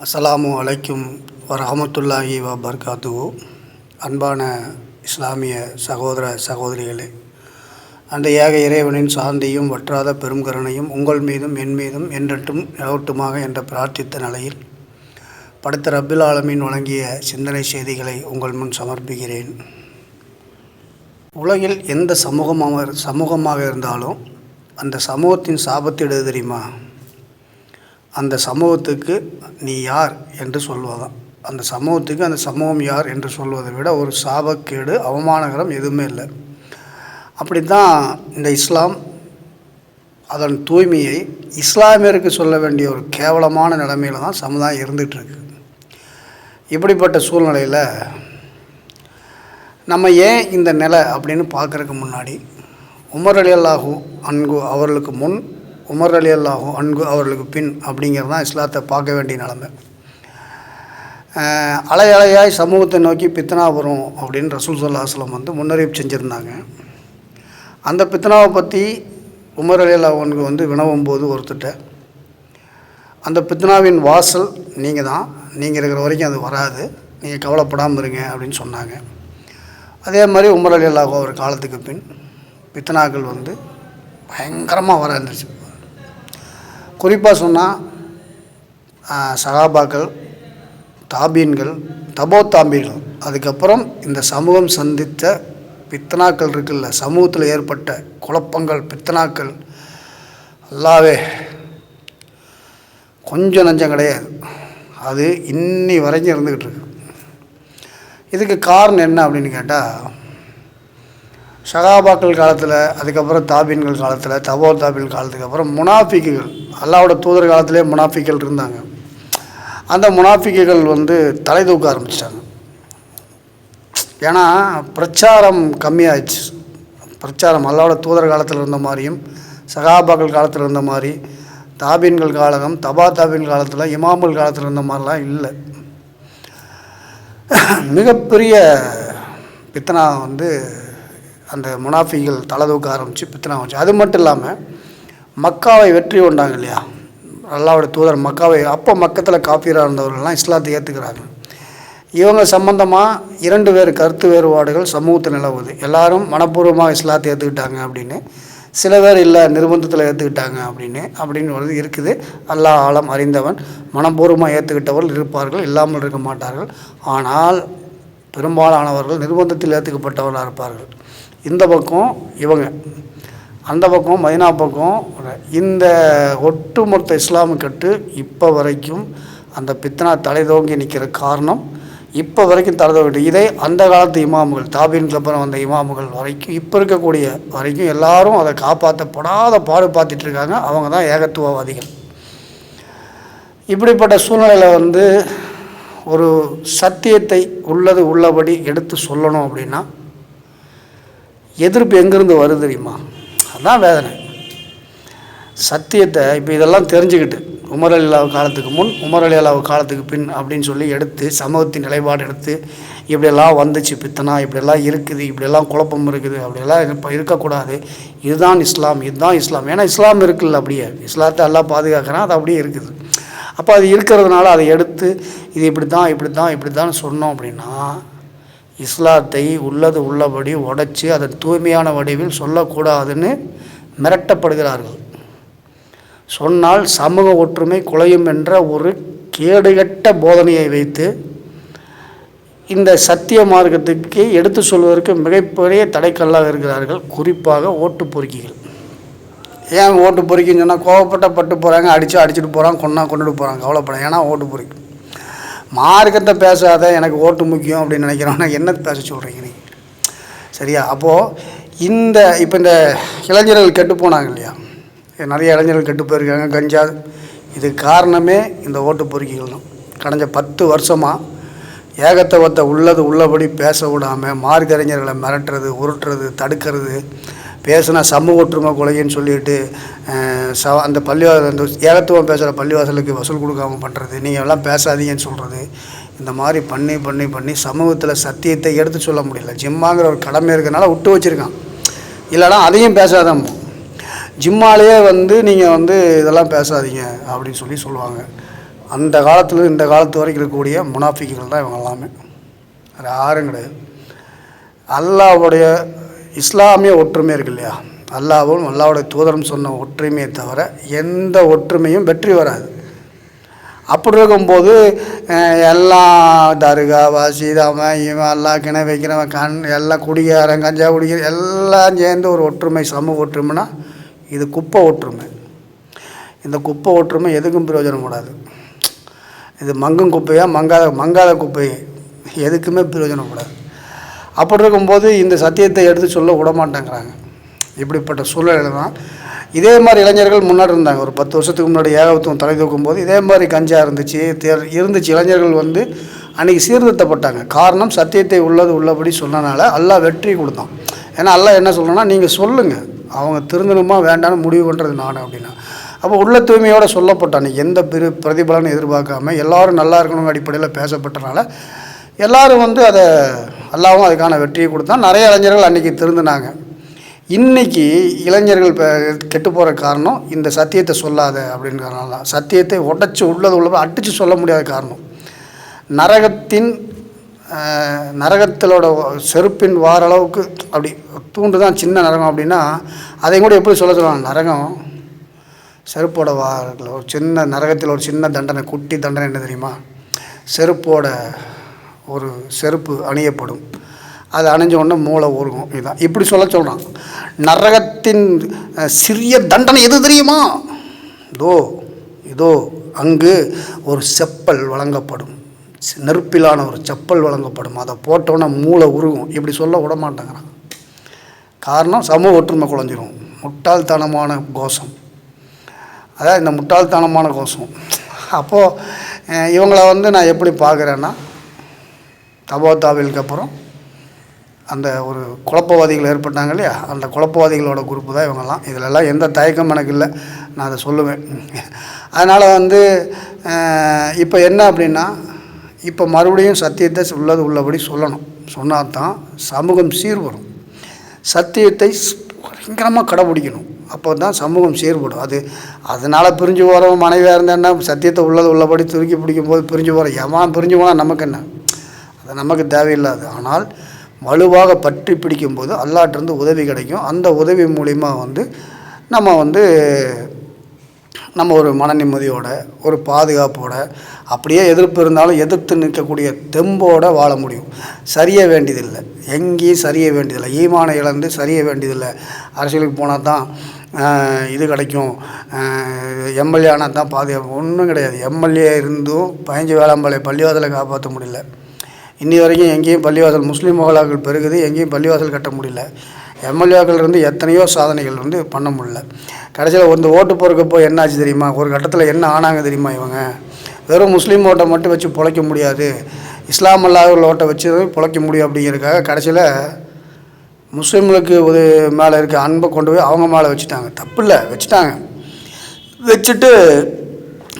அஸ்ஸலாமு அலைக்கும் வரஹமத்துல்லாஹி வபர்காத்துஹு. அன்பான இஸ்லாமிய சகோதர சகோதரிகளே, அந்த ஏக இறைவனின் சாந்தியும் வற்றாத பெருங்கருணையும் உங்கள் மீதும் என் மீதும் என்றென்றும் நிலவட்டுமாக என்ற பிரார்த்தித்த நிலையில் படைத்த ரப்பில் ஆலமீன் வழங்கிய சிந்தனை செய்திகளை உங்கள் முன் சமர்ப்பிக்கிறேன். உலகில் எந்த சமூகமாக இருந்தாலும் அந்த சமூகத்தின் சாபத்திடுது தெரியுமா? அந்த சமூகத்துக்கு நீ யார் என்று சொல்வதுதான். அந்த சமூகத்துக்கு அந்த சமூகம் யார் என்று சொல்வதை விட ஒரு சாபக்கேடு, அவமானகரம் எதுவுமே இல்லை. அப்படி தான் இந்த இஸ்லாம் அதன் தூய்மையை இஸ்லாமியருக்கு சொல்ல வேண்டிய ஒரு கேவலமான நிலைமையில் தான் சமுதாயம் இருந்துகிட்ருக்கு. இப்படிப்பட்ட சூழ்நிலையில் நம்ம ஏன் இந்த நிலை அப்படின்னு பார்க்குறதுக்கு முன்னாடி உமர் ரலியல்லாஹு அன்ஹு அவர்களுக்கு முன், உமர் ரலியல்லாஹு அன்ஹு அவர்களுக்கு பின் அப்படிங்கிறது தான் இஸ்லாத்தை பார்க்க வேண்டிய நிலைமை. அலையாய் சமூகத்தை நோக்கி பித்னா வரும் அப்படின்னு ரசூல் ஸல்லல்லாஹு அலைஹி வஸல்லம் முன்னறிவிப்பு செஞ்சுருந்தாங்க. அந்த பித்னாவை பற்றி உமர் ரலியல்லாஹு அன்ஹு வினவும் போது ஒருத்தட்ட, அந்த பித்னாவின் வாசல் நீங்கள் தான், நீங்கள் இருக்கிற வரைக்கும் அது வராது, நீங்கள் கவலைப்படாமல் இருங்க அப்படின்னு சொன்னாங்க. அதே மாதிரி உமர் ரலியல்லாஹு அவர் காலத்துக்கு பின் பித்னாக்கள் பயங்கரமாக வர இருந்துச்சு. குறிப்பாக சொன்னால் சஹாபாக்கள், தாபீன்கள், தாபீன்கள், அதுக்கப்புறம் இந்த சமூகம் சந்தித்த பித்னாக்கள் இருக்குல்ல, சமூகத்தில் ஏற்பட்ட குழப்பங்கள், பித்னாக்கள் அல்லாவே கொஞ்சம் நஞ்சம் கிடையாது. அது இன்னி வரைக்கும் இருந்துக்கிட்டு இருக்கு. இதுக்கு காரணம் என்ன அப்படின்னு கேட்டால், சஹாபாக்கள் காலத்தில், அதுக்கப்புறம் தாபீன்கள் காலத்தில், தாபீன் காலத்துக்கு அப்புறம் முனாஃபிக்குகள், அல்லாஹ்வோட தூதர் காலத்திலே முனாஃபிக்குகள் இருந்தாங்க. அந்த முனாஃபிக்குகள் தலை தூக்க ஆரம்பிச்சிட்டாங்க. ஏன்னா பிரச்சாரம் கம்மியாகிடுச்சு. பிரச்சாரம் அல்லாஹ்வோட தூதர் காலத்தில் இருந்த மாதிரியும், சஹாபாக்கள் காலத்தில் இருந்த மாதிரி, தாபீன்கள் காலம், தாபீன் காலத்தில், இமாமுல் காலத்தில் இருந்த மாதிரிலாம் இல்லை. மிகப்பெரிய பித்னா அந்த முனாஃபிகள் தலை தூக்க ஆரம்பித்து பித்னா வந்துச்சு. அது மட்டும் இல்லாமல் மக்காவை வெற்றி கொண்டாங்க இல்லையா, அல்லாஹ்வுடைய தூதர் மக்காவை, அப்போ மக்கத்தில் காஃபிராக இருந்தவர்கள்லாம் இஸ்லாத்தை ஏற்றுக்கிறாங்க. இவங்க சம்பந்தமாக 2 பேர் கருத்து வேறுபாடுகள் சமூகத்தில் நிலவுது. எல்லாரும் மனப்பூர்வமாக இஸ்லாத்தை ஏற்றுக்கிட்டாங்க அப்படின்னு, சில பேர் இல்லை நிர்பந்தத்தில் ஏற்றுக்கிட்டாங்க அப்படின்னு இருக்குது. அல்லாஹ் ஆலம் அறிந்தவன். மனப்பூர்வமாக ஏற்றுக்கிட்டவர்கள் இருப்பார்கள், இல்லாமல் இருக்க மாட்டார்கள். ஆனால் பெரும்பாலானவர்கள் நிர்பந்தத்தில் ஏற்றுக்கப்பட்டவர்களாக இருப்பார்கள். இந்த பக்கம் இவங்க, அந்த பக்கம் மதீனா பக்கம். இந்த ஒட்டுமொத்த இஸ்லாமுக்கட்டு இப்போ வரைக்கும் அந்த பித்னா தலைதோங்கி நிற்கிற காரணம் இப்போ வரைக்கும் தலைதோங்கி. இதை அந்த காலத்து இமாமுகள், தாபீனுக்கு அப்புறம் வந்த இமாமுகள் வரைக்கும், இப்போ இருக்கக்கூடிய வரைக்கும் எல்லாரும் அதை காப்பாற்றப்படாத பாடு பார்த்துட்டு இருக்காங்க. அவங்க தான் ஏகத்துவவாதிகள். இப்படிப்பட்ட சூழ்நிலையில் ஒரு சத்தியத்தை உள்ளது உள்ளபடி எடுத்து சொல்லணும் அப்படின்னா எதிர்ப்பு எங்கேருந்து வருது தெரியுமா? அதுதான் வேதனை. சத்தியத்தை இப்போ இதெல்லாம் தெரிஞ்சுக்கிட்டு உமர் ரலியல்லாஹு காலத்துக்கு முன், உமர் ரலியல்லாஹு காலத்துக்கு பின் அப்படின்னு சொல்லி எடுத்து சமூகத்தின் நிலைப்பாடு எடுத்து, இப்படியெல்லாம் வந்துச்சு பித்னா, இப்படியெல்லாம் இருக்குது, இப்படியெல்லாம் குழப்பம் இருக்குது, அப்படியெல்லாம் இப்போ இருக்கக்கூடாது, இதுதான் இஸ்லாம், இதுதான் இஸ்லாம். ஏன்னா இஸ்லாம் இருக்குல்ல, அப்படியே இஸ்லாத்தை எல்லாம் பாதுகாக்கிறான், அது அப்படியே இருக்குது. அப்போ அது இருக்கிறதுனால அதை எடுத்து இது இப்படி தான் சொன்னோம் அப்படின்னா இஸ்லாத்தை உள்ளது உள்ளபடி உடைச்சி அதன் தூய்மையான வடிவில் சொல்லக்கூடாதுன்னு மிரட்டப்படுகிறார்கள். சொன்னால் சமூக ஒற்றுமை குலையும் என்ற ஒரு கேடுகட்ட போதனையை வைத்து இந்த சத்திய மார்க்கத்துக்கு எடுத்து சொல்வதற்கு மிகப்பெரிய தடைக்கல்லாக இருக்கிறார்கள். குறிப்பாக ஓட்டு பொறுக்கிகள். ஏன் ஓட்டு பொறுக்கின்னு சொன்னால் கோவப்பட்டு போகிறாங்க, அடிச்சுட்டு போகிறாங்க, கொண்டுட்டு போகிறாங்க, கவலைப்படாங்க. ஏன்னா ஓட்டு பொறுக்கி மார்க்கத்தை பேசாத, எனக்கு ஓட்டு முக்கியம் அப்படின்னு நினைக்கிறோன்னா என்ன பேச சொல்கிறீங்க நீங்கள்? சரியா? அப்போது இப்போ இந்த இளைஞர்கள் கெட்டு போனாங்க இல்லையா, நிறைய இளைஞர்கள் கெட்டு போயிருக்காங்க, கஞ்சா. இதுக்கு காரணமே இந்த ஓட்டு பொறுக்கிகள் தான். கடந்த 10 வருஷமாக ஏகத்துவத்தை உள்ளது உள்ளபடி பேச விடாமல் மார்க்கறிஞர்களை மிரட்டுறது, உருட்டுறது, தடுக்கிறது, பேசுனா சமூக ஒற்றுமை கொலைன்னு சொல்லிட்டு அந்த அந்த ஏகத்துவம் பேசுகிற பள்ளிவாசலுக்கு வசூல் கொடுக்காமல் பண்ணுறது, நீங்கள் எல்லாம் பேசாதீங்கன்னு சொல்கிறது, இந்த மாதிரி பண்ணி சமூகத்தில் சத்தியத்தை எடுத்து சொல்ல முடியல. ஜிம்மாங்கிற ஒரு கடமை இருக்கிறனால விட்டு வச்சுருக்கான். இல்லைனா அதையும் பேசாதான். ஜிம்மாலேயே நீங்கள் இதெல்லாம் பேசாதீங்க அப்படின்னு சொல்லுவாங்க. அந்த காலத்தில் இந்த காலத்து வரைக்கும் இருக்கக்கூடிய முனாஃபிக்குகள் தான் இவங்க எல்லாமே, அது யாரும் கிடையாது. அல்லாஹ்வுடைய இஸ்லாமிய ஒற்றுமை இருக்கு இல்லையா, அல்லாஹ்வும் அல்லாஹ்வுடைய தூதரும் சொன்ன ஒற்றுமையை தவிர எந்த ஒற்றுமையும் வெற்றி வராது. அப்படி இருக்கும்போது எல்லாம் தருகா வாசிதாமன் இவன் எல்லாம் கிணை வைக்கிறவன் எல்லாம் குடிகாரன் கஞ்சா குடிக்கிற எல்லாம் சேர்ந்து ஒரு ஒற்றுமை சமூக ஒற்றுமைனா இது குப்பை ஒற்றுமை. இந்த குப்பை ஒற்றுமை எதுக்கும் பிரயோஜனப்படாது. இது மங்கும் குப்பையா மங்காத குப்பை எதுக்குமே பிரயோஜனப்படாது. அப்படி இருக்கும்போது இந்த சத்தியத்தை எடுத்து சொல்ல விட மாட்டேங்கிறாங்க. இப்படிப்பட்ட சூழ்நிலையில் தான் இதே மாதிரி இளைஞர்கள் முன்னாடி இருந்தாங்க. ஒரு 10 வருஷத்துக்கு முன்னாடி ஏகத்துவம் தலை தூக்கும் போது இதே மாதிரி கஞ்சா இருந்துச்சு. இளைஞர்கள் வந்து அன்றைக்கி சீர்திருத்தப்பட்டாங்க. காரணம் சத்தியத்தை உள்ளபடி சொன்னனால அல்லாஹ் வெற்றி கொடுத்தான். ஏன்னா அல்லாஹ் என்ன சொல்லணும்னா, நீங்கள் சொல்லுங்கள், அவங்க திருந்தணுமா வேண்டான்னு முடிவு பண்ணுறது நான் அப்படின்னா. அப்போ உள்ள தூய்மையோடு சொல்லப்பட்டான். எந்த பிரதிபலனும் எதிர்பார்க்காம எல்லோரும் நல்லா இருக்கணுங்க அடிப்படையில் பேசப்பட்டனால எல்லோரும் வந்து அதை அல்லாவும் அதுக்கான வெற்றியை கொடுத்தான். நிறைய இளைஞர்கள் அன்றைக்கி திருந்தினாங்க. இன்றைக்கி இளைஞர்கள் கெட்டு போகிற காரணம் இந்த சத்தியத்தை சொல்லாத அப்படிங்கிறனால தான். சத்தியத்தை உடைச்சி உள்ளது அடித்து சொல்ல முடியாத காரணம். நரகத்திலோட செருப்பின் வார அளவுக்கு அப்படி தூண்டு தான் சின்ன நரகம் அப்படின்னா, அதையும் கூட எப்படி சொல்லுவாங்க, நரகம் செருப்போட வாரத்தில் ஒரு சின்ன நரகத்தில் ஒரு சின்ன தண்டனை, குட்டி தண்டனை என்ன தெரியுமா, செருப்போட ஒரு செருப்பு அணியப்படும், அது அணிஞ்ச உடனே மூளை ஊருகும். இதுதான் இப்படி சொல்கிறான். நரகத்தின் சிறிய தண்டனை எது தெரியுமா, இதோ அங்கு ஒரு செப்பல் வழங்கப்படும், நெருப்பிலான ஒரு செப்பல் வழங்கப்படும், அதை போட்டோன்னே மூளை உருகும். இப்படி சொல்ல விட மாட்டேங்கிறான். காரணம் சமூக ஒற்றுமை குறைஞ்சிரும். முட்டாள்தனமான கோஷம், அதான் இந்த முட்டாள்தனமான கோஷம். அப்போது இவங்கள வந்து நான் எப்படி பார்க்குறேன்னா, தபோத்தாவிலுக்கு அப்புறம் அந்த ஒரு குழப்பவாதிகள் ஏற்பட்டாங்க இல்லையா, அந்த குழப்பவாதிகளோட குரூப்பு தான் இவங்கெல்லாம். இதிலெல்லாம் எந்த தயக்கம் எனக்கு இல்லை, நான் அதை சொல்லுவேன். அதனால் வந்து இப்போ என்ன அப்படின்னா, இப்போ மறுபடியும் சத்தியத்தை உள்ளபடி சொல்லணும். சொன்னால் தான் சமூகம் சீர்வரும். சத்தியத்தை பயங்கரமாக கடைப்பிடிக்கணும், அப்போ தான் சமூகம் சீர்படும். அதனால் பிரிஞ்சு போகிறவன் மனைவியாக இருந்தேன்னா சத்தியத்தை உள்ளபடி தூக்கி பிடிக்கும்போது பிரிஞ்சு போகிறோம். எவன் பிரிஞ்சு போனால் நமக்கு என்ன, அது நமக்கு தேவையில்லாது. ஆனால் வலுவாக பற்றி பிடிக்கும்போது அல்லாஹ்ட்டேருந்து உதவி கிடைக்கும். அந்த உதவி மூலிமா வந்து நம்ம ஒரு மன நிம்மதியோட, ஒரு பாதுகாப்போட, அப்படியே எதிர்ப்பு இருந்தாலும் எதிர்த்து நிற்கக்கூடிய தெம்போடு வாழ முடியும். சரிய வேண்டியதில்லை, எங்கேயும் சரிய வேண்டியதில்லை, ஈமானை இழந்து சரிய வேண்டியதில்லை. அரசியலுக்கு போனால் தான் இது கிடைக்கும், எம்எல்ஏ ஆனால் தான் பாதுகாப்பு, ஒன்றும் கிடையாது. எம்எல்ஏ இருந்தும் 15 வேளாம்பாளைய பள்ளிவாசலை காப்பாற்ற முடியல. இன்னி வரைக்கும் எங்கேயும் பள்ளிவாசல், முஸ்லீம் மகளாக்கள் பெருகுது, எங்கேயும் பள்ளிவாசல் கட்ட முடியல. எம்எல்ஏக்கள் இருந்து எத்தனையோ சாதனைகள் வந்து பண்ண முடியல. கடைசியில் வந்து ஓட்டு போகிறக்கப்போ என்ன ஆச்சு தெரியுமா, ஒரு கட்டத்தில் என்ன ஆனாங்க தெரியுமா, இவங்க வெறும் முஸ்லீம் ஓட்டை மட்டும் வச்சு பிழைக்க முடியாது, இஸ்லாம் அல்லாதவர்கள் ஓட்டை வச்சு பிழைக்க முடியும் அப்படிங்கிறதுக்காக கடைசியில் முஸ்லீம்களுக்கு ஒரு மேலே இருக்க அன்பை கொண்டு போய் அவங்க மேலே வச்சுட்டாங்க. தப்பு இல்லை, வச்சுட்டு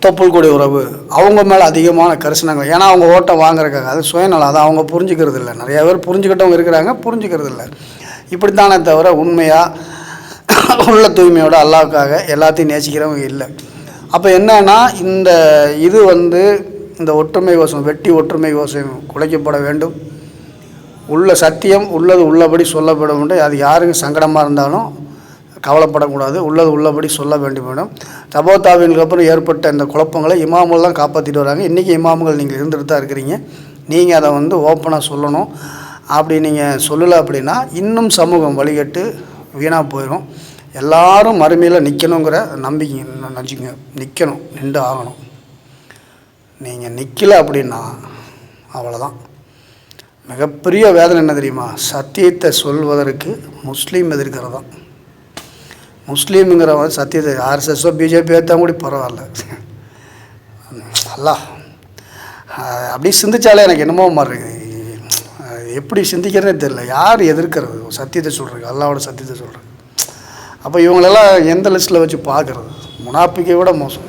தொப்புள் கொடி உறவு அவங்க மேலே அதிகமான கரிசனங்கள். ஏன்னா அவங்க ஓட்டை வாங்குறதுக்காக, அது சுயநலம், அதை அவங்க புரிஞ்சுக்கிறது இல்லை. நிறையா பேர் புரிஞ்சுக்கிட்டவங்க இருக்கிறாங்க, புரிஞ்சுக்கிறது இல்லை. இப்படித்தானே தவிர உண்மையாக உள்ள தூய்மையோட அல்லாஹ்வுக்காக எல்லாத்தையும் நேசிக்கிறவங்க இல்லை. அப்போ என்னன்னா, இது வந்து இந்த ஒற்றுமை கோஷம், வெட்டி ஒற்றுமை கோஷம் குலைக்கப்பட வேண்டும். உள்ள சத்தியம் உள்ளபடி சொல்லப்பட வேண்டும். அது யாருக்கும் சங்கடமாக இருந்தாலும் கவலைப்படக்கூடாது, உள்ளபடி சொல்ல வேண்டும். தபோத்தாவினுக்கு அப்புறம் ஏற்பட்ட இந்த குழப்பங்களை இமாம்கள் தான் காப்பாற்றிட்டு வராங்க. இன்றைக்கி இமாம்கள் நீங்கள் இருந்துட்டு தான் இருக்கிறீங்க. நீங்கள் அதை வந்து ஓப்பனாக சொல்லணும். அப்படி நீங்கள் சொல்லலை அப்படின்னா இன்னும் சமூகம் வழிகட்டு வீணாக போயிடும். எல்லாரும் மறுமையில் நிற்கணுங்கிற நம்பிக்கை நினச்சிங்க, நிற்கணும், நின்று ஆகணும். நீங்கள் நிற்கலை அப்படின்னா அவ்வளோதான். மிகப்பெரிய வேதனை என்ன தெரியுமா, சத்தியத்தை சொல்வதற்கு முஸ்லீம் எதிர்க்கிறது தான். முஸ்லீமுங்கிறவன் சத்தியத்தை ஆர்எஸ்எஸ்ஸோ பிஜேபி ஏற்றா கூட பரவாயில்ல, அல்ல அப்படி சிந்திச்சாலே எனக்கு என்னமோ மாதிரி இருக்குது. எப்படி சிந்திக்கிறதே தெரியல. யார் எதிர்க்கிறது சத்தியத்தை சொல்கிறது, அல்லாவோட சத்தியத்தை சொல்கிறது. அப்போ இவங்களெல்லாம் எந்த லிஸ்ட்டில் வச்சு பார்க்குறது? முனாஃபிக்கை விட மோசம்.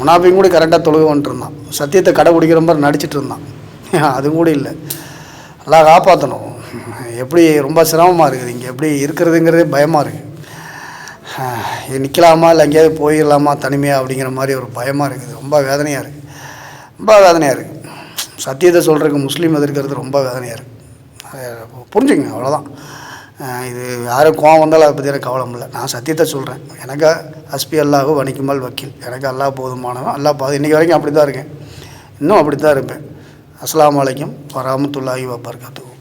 முனாஃபிக்கும் கூட கரெக்டாக தொழுக வந்துட்டுருந்தான், சத்தியத்தை கடைப்பிடிக்கிற மாதிரி நடிச்சிட்டு இருந்தான். அது கூட இல்லை. எல்லாம் காப்பாற்றணும். எப்படி ரொம்ப சிரமமாக இருக்குது, இங்கே எப்படி இருக்கிறதுங்கிறதே பயமாக இருக்குது. இது நிற்கலாமா இல்லை எங்கேயாவது போயிடலாமா தனிமையாக அப்படிங்கிற மாதிரி ஒரு பயமாக இருக்குது. ரொம்ப வேதனையாக இருக்குது, ரொம்ப வேதனையாக இருக்குது. சத்தியத்தை சொல்கிறதுக்கு முஸ்லீம் எதிர்க்கிறது ரொம்ப வேதனையாக இருக்குது. புரிஞ்சுங்க, அவ்வளோதான். இது யாரும் கோவம் வந்தாலும் அதை பற்றி எனக்கு கவலை இல்லை. நான் சத்தியத்தை சொல்கிறேன். எனக்கு ஹஸ்பி அல்லாஹு வனிக்குமல் வக்கீல். எனக்கு அல்லாஹ் போதுமானவன். அல்லாஹ் இன்றைக்கி வரைக்கும் அப்படி தான் இருக்கேன், இன்னும் அப்படி தான் இருப்பேன். அஸ்ஸலாமு அலைக்கும் வரஹ்மத்துல்லாஹி வபரகாத்துஹு.